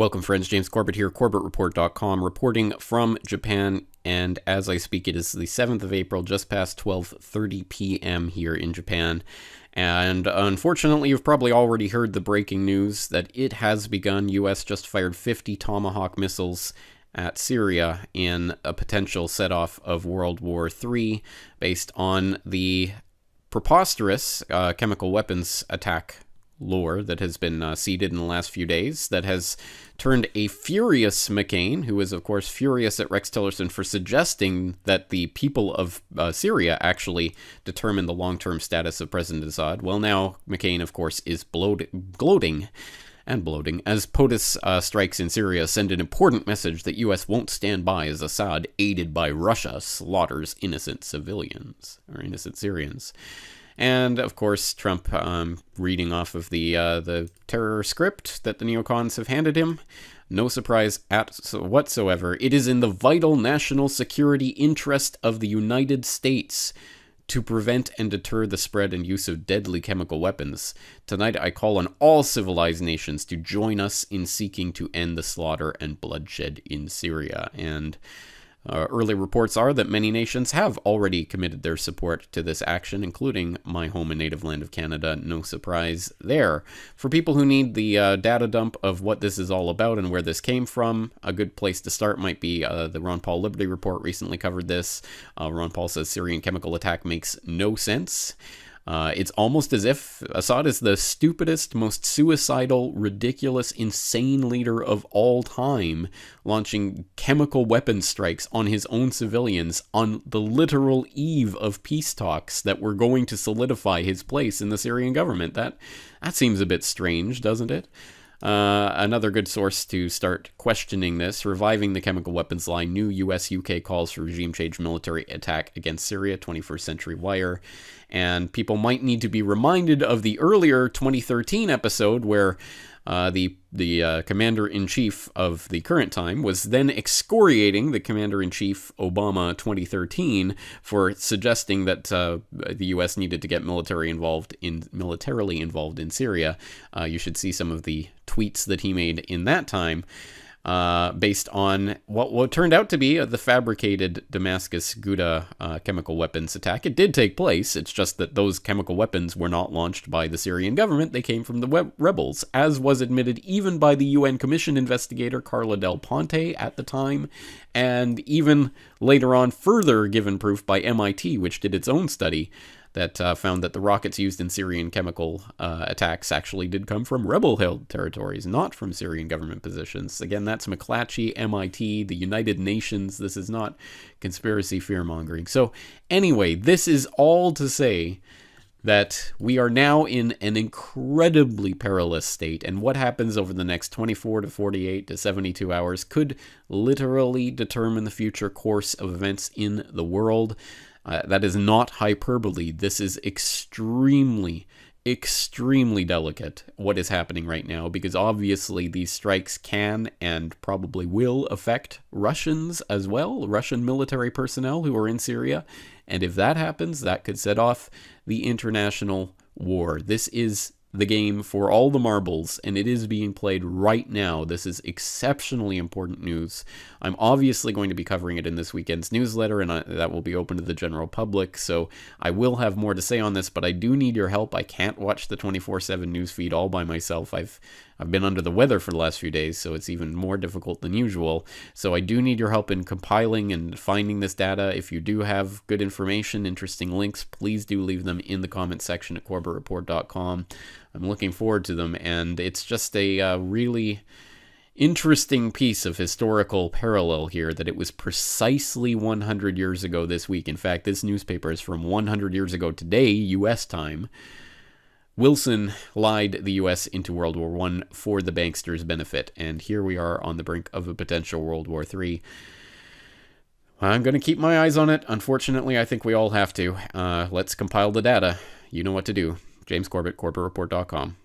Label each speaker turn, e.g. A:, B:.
A: Welcome, friends. James Corbett here, CorbettReport.com, reporting from Japan. And as I speak, it is the 7th of April, just past 12:30 p.m. here in Japan. And unfortunately, you've probably already heard the breaking news that it has begun. U.S. just fired 50 Tomahawk missiles at Syria in a potential set-off of World War III based on the preposterous chemical weapons attack lore that has been seeded in the last few days that has turned a furious McCain, who is, of course, furious at Rex Tillerson for suggesting that the people of Syria actually determine the long-term status of President Assad. Well, now McCain, of course, is gloating as POTUS strikes in Syria send an important message that U.S. won't stand by as Assad, aided by Russia, slaughters innocent civilians, or innocent Syrians. And, of course, Trump reading off of the terror script that the neocons have handed him. No surprise whatsoever. It is in the vital national security interest of the United States to prevent and deter the spread and use of deadly chemical weapons. Tonight, I call on all civilized nations to join us in seeking to end the slaughter and bloodshed in Syria. And early reports are that many nations have already committed their support to this action, including my home and native land of Canada. No surprise there. For people who need the data dump of what this is all about and where this came from, a good place to start might be the Ron Paul Liberty Report recently covered this. Ron Paul says Syrian chemical attack makes no sense. It's almost as if Assad is the stupidest, most suicidal, ridiculous, insane leader of all time, launching chemical weapon strikes on his own civilians on the literal eve of peace talks that were going to solidify his place in the Syrian government. That seems a bit strange, doesn't it? Another good source to start questioning this, reviving the chemical weapons line, new US-UK calls for regime change military attack against Syria, 21st Century Wire. And people might need to be reminded of the earlier 2013 episode where the commander-in-chief of the current time was then excoriating the commander-in-chief Obama 2013 for suggesting that the U.S. needed to get militarily involved in Syria. You should see some of the tweets that he made in that time, based on what turned out to be the fabricated Damascus Ghouta chemical weapons attack. It did take place. It's just that those chemical weapons were not launched by the Syrian government. They came from the rebels, as was admitted even by the UN Commission investigator Carla Del Ponte at the time, and even later on further given proof by MIT, which did its own study that found that the rockets used in Syrian chemical attacks actually did come from rebel-held territories, not from Syrian government positions. Again, that's McClatchy, MIT, the United Nations. This is not conspiracy fear-mongering. So anyway, this is all to say that we are now in an incredibly perilous state, and what happens over the next 24 to 48 to 72 hours could literally determine the future course of events in the world. That is not hyperbole. This is extremely delicate, what is happening right now, because obviously these strikes can and probably will affect Russians as well, Russian military personnel who are in Syria. And if that happens, that could set off the international war. This is the game for all the marbles, and it is being played right now. This is exceptionally important news. I'm obviously going to be covering it in this weekend's newsletter, and that will be open to the general public, so I will have more to say on this, but I do need your help. I can't watch the 24/7 news feed all by myself. I've been under the weather for the last few days, so it's even more difficult than usual. So I do need your help in compiling and finding this data. If you do have good information, interesting links, please do leave them in the comments section at CorbettReport.com. I'm looking forward to them, and it's just a really interesting piece of historical parallel here that it was precisely 100 years ago this week. In fact, this newspaper is from 100 years ago today, U.S. time. Wilson lied the U.S. into World War I for the banksters' benefit, and here we are on the brink of a potential World War III. I'm going to keep my eyes on it. Unfortunately, I think we all have to. Let's compile the data. You know what to do. James Corbett, CorbettReport.com.